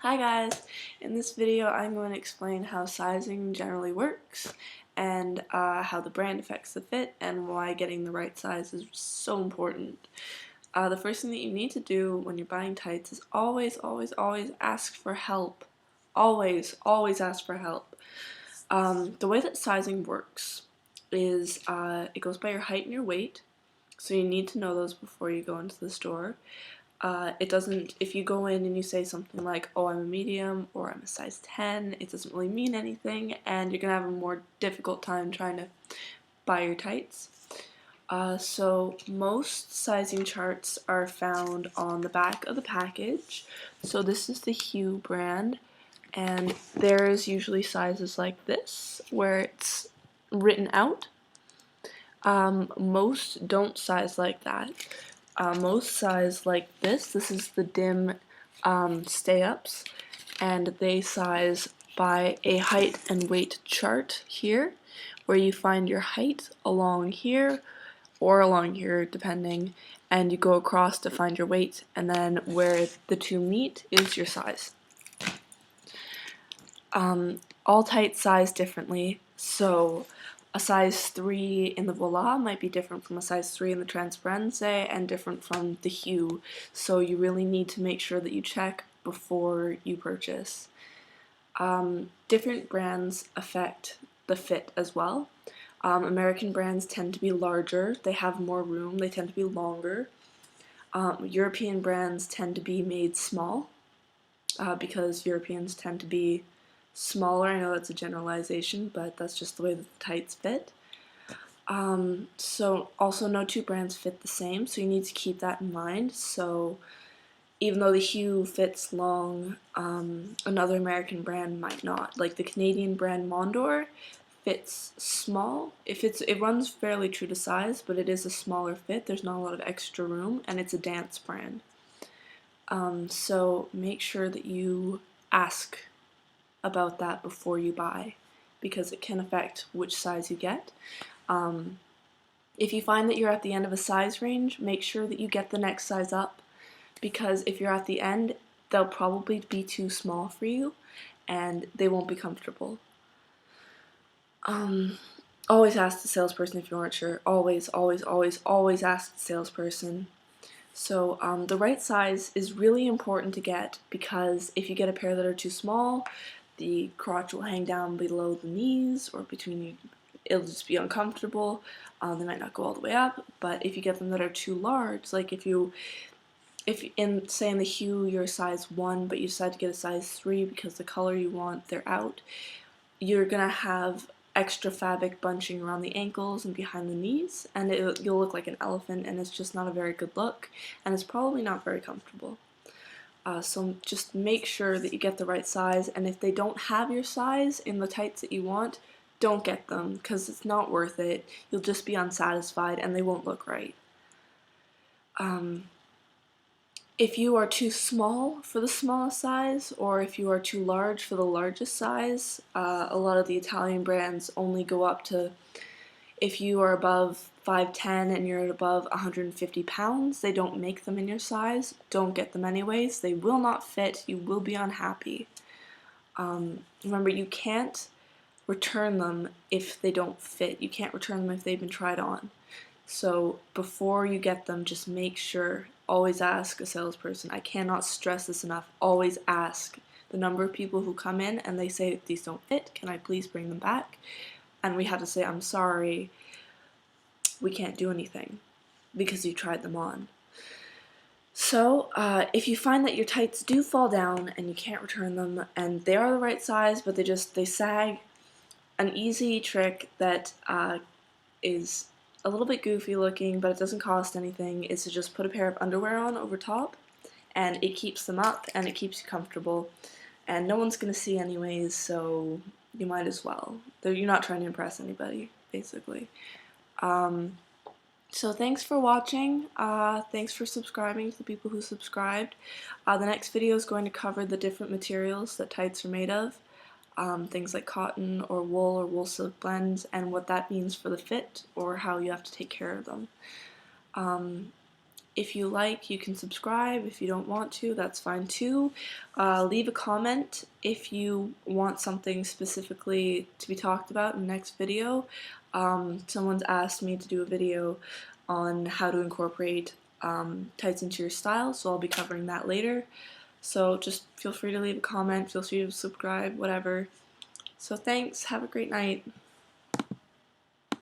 Hi guys! In this video I'm going to explain how sizing generally works and how the brand affects the fit and why getting the right size is so important. The first thing that you need to do when you're buying tights is always ask for help. Always ask for help. The way that sizing works is it goes by your height and your weight, so you need to know those before you go into the store. It doesn't, if you go in and you say something like, oh, I'm a medium or I'm a size 10, it doesn't really mean anything, and you're going to have a more difficult time trying to buy your tights. So most sizing charts are found on the back of the package. So this is the Hue brand, and there's usually sizes like this, where it's written out. Most don't size like that. Most size like this. This is the dim stay-ups, and they size by a height and weight chart here, where you find your height along here or along here depending, and you go across to find your weight, and then where the two meet is your size. All tights size differently, so a size 3 in the Voila might be different from a size 3 in the Transparence and different from the Hue, so you really need to make sure that you check before you purchase. Different brands affect the fit as well. American brands tend to be larger, they have more room, they tend to be longer. European brands tend to be made small because Europeans tend to be smaller. I know that's a generalization, but that's just the way that the tights fit. So also no two brands fit the same, so you need to keep that in mind. So even though the Hue fits long, another American brand might not. Like the Canadian brand Mondor fits small. It runs fairly true to size, but it is a smaller fit. There's not a lot of extra room, and it's a dance brand. So make sure that you ask about that before you buy, because it can affect which size you get. If you find that you're at the end of a size range, make sure that you get the next size up, because if you're at the end, they'll probably be too small for you and they won't be comfortable. Always ask the salesperson if you aren't sure. Always ask the salesperson. So the right size is really important to get, because if you get a pair that are too small, the crotch will hang down below the knees or between you. It'll just be uncomfortable. They might not go all the way up, but if you get them that are too large, like if say in the Hue you're a size 1 but you decide to get a size 3 because the color you want, they're out, you're gonna have extra fabric bunching around the ankles and behind the knees, and you'll look like an elephant, and it's just not a very good look, and it's probably not very comfortable. So just make sure that you get the right size, and if they don't have your size in the tights that you want, don't get them, because it's not worth it. You'll just be unsatisfied and they won't look right. If you are too small for the smallest size, or if you are too large for the largest size, a lot of the Italian brands only go up to, if you are above 5'10 and you're at above 150 pounds, they don't make them in your size. Don't get them anyways. They will not fit. You will be unhappy. Remember, you can't return them if they don't fit. You can't return them if they've been tried on. So before you get them, just make sure, always ask a salesperson. I cannot stress this enough. Always ask. The number of people who come in and they say, these don't fit, can I please bring them back? And we have to say, I'm sorry, we can't do anything because you tried them on. So if you find that your tights do fall down and you can't return them, and they are the right size but they sag, an easy trick that is a little bit goofy looking but it doesn't cost anything is to just put a pair of underwear on over top, and it keeps them up and it keeps you comfortable, and no one's going to see anyways, so you might as well. You're not trying to impress anybody, basically. So thanks for watching. Thanks for subscribing to the people who subscribed. The next video is going to cover the different materials that tights are made of. Things like cotton or wool silk blends, and what that means for the fit or how you have to take care of them. If you like, you can subscribe. If you don't want to, that's fine too. Leave a comment if you want something specifically to be talked about in the next video. Someone's asked me to do a video on how to incorporate tights into your style, so I'll be covering that later. So just feel free to leave a comment, feel free to subscribe, whatever. So thanks, have a great night.